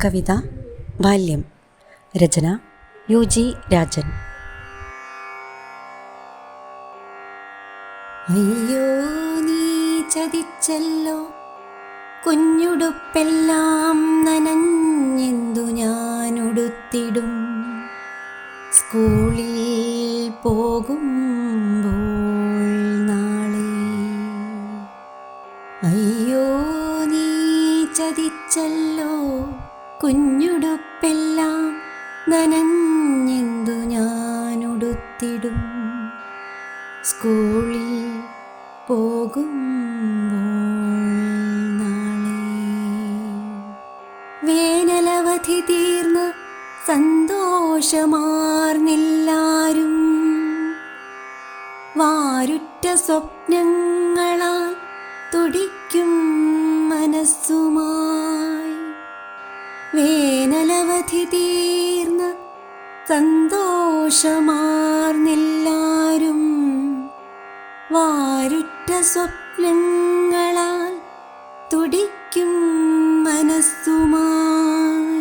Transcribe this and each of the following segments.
കവിത ബാല്യം. രചന UG രാജൻ. അയ്യോ നീ ചതിച്ചല്ലോ, കുഞ്ഞുടുപ്പെല്ലാം നനഞ്ഞെന്തു ഞാനുടുത്തിടും സ്കൂളിൽ പോകുമ്പോൾ നാളെ. അയ്യോ നീ ചതിച്ചല്ലോ, കുഞ്ഞുടുപ്പെല്ലാം നനഞ്ഞെന്തു ഞാനുടുത്തിടും സ്കൂളിൽ പോകുമ്പോൾ നാളെ. വേനലവധി തീർന്ന് സന്തോഷമാർന്നെല്ലാരും വാരുറ്റ സ്വപ്നങ്ങളാൽ തുടിക്കും മനസ്സുമായി. വേനലവധി തീർന്ന് സന്തോഷമാർന്നെല്ലാരും വാരുറ്റ സ്വപ്നങ്ങളാൽ തുടിക്കും മനസ്സുമായി.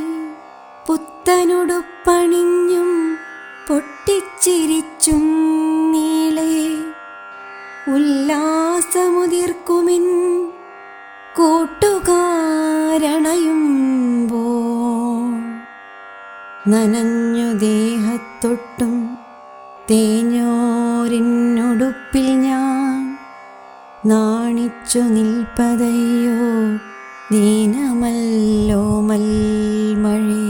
പുത്തനുടുപ്പണിഞ്ഞും പൊട്ടിച്ചിരിച്ചും നീളെ ഉല്ലാസമുതിർക്കുമിൻ കൂട്ടുകാരണയുമ്പോൾ നനഞ്ഞു ദേഹത്തൊട്ടും തേഞ്ഞോരിനുടുപ്പിൽ ഞാൻ നാണിച്ചു നിൽപ്പതയ്യോ ദീനമല്ലോ മൽമഴേ.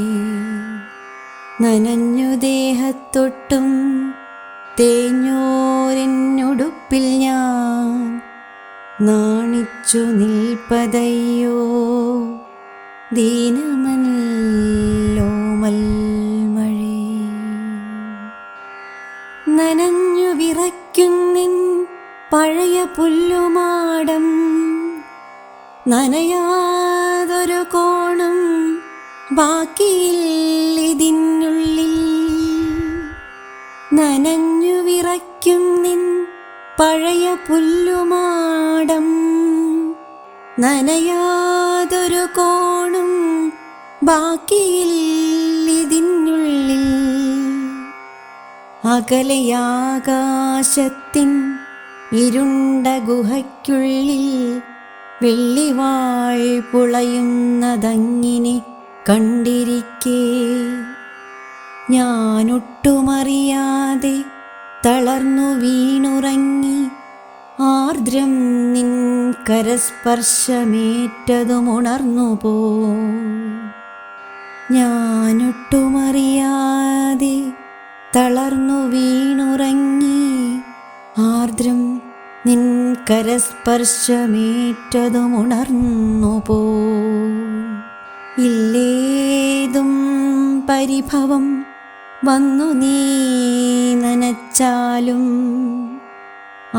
നനഞ്ഞു ദേഹത്തൊട്ടും തേഞ്ഞോരിനുടുപ്പിൽ ഞാൻ നാണിച്ചു നിൽപ്പതയ്യോ ദീനമല്ലോ മൽമഴേ. നനഞ്ഞു വിറയ്ക്കുന്നിൻ പഴയ പുല്ലുമാടം, നനയാതൊരു കോണം ബാക്കിയില്ലിതിനുള്ളിൽ. നനഞ്ഞു വിറയ്ക്കുന്നിൻ പഴയ പുല്ലുമാടം, നനയാതൊരു കോണം ബാക്കിയില്ലിതിനുള്ളിൽ. അകലെയാകാശത്തിൻ ഇരുണ്ട ഗുഹയ്ക്കുള്ളിൽ വെള്ളിവാൾ പുളയുന്നതങ്ങിനെ കണ്ടിരിക്കേ ഞാനൊട്ടുമറിയാതെ തളർന്നു വീണുറങ്ങി. ആർദ്രം നിൻ കരസ്പർശമേറ്റതുമുണർന്നുപോ. ഞാനൊട്ടുമറിയാതെ തളർന്നു വീണുറങ്ങി. ആർദ്രം നിൻ കരസ്പർശമേറ്റതുമുണർന്നുപോ. ഇല്ലേതും പരിഭവം വന്നു നീ നനച്ചാലും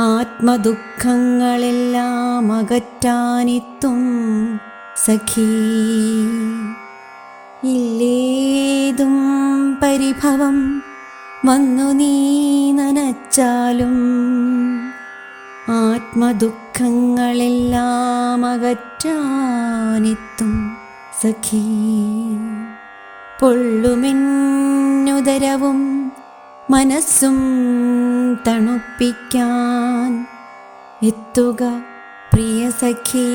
ആത്മദുഃഖങ്ങളെല്ലാം അകറ്റാനെത്തും സഖീ. ഇല്ലേതും പരിഭവം വന്നു നീ നനച്ചാലും ആത്മദുഃഖങ്ങളെല്ലാം അകറ്റാനെത്തും സഖീ. പൊള്ളുമെന്നുദരവും മനസ്സും തണുപ്പിക്കാൻ എത്തുക പ്രിയ സഖി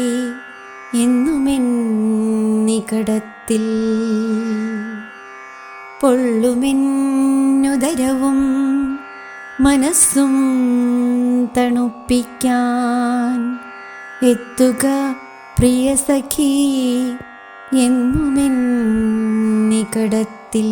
എന്നുമെന്നികടത്തിൽ. പൊള്ളുമെന്നുദരവും മനസ്സും തണുപ്പിക്കാൻ എത്തുക പ്രിയ സഖി എന്നുമെന്നികടത്തിൽ.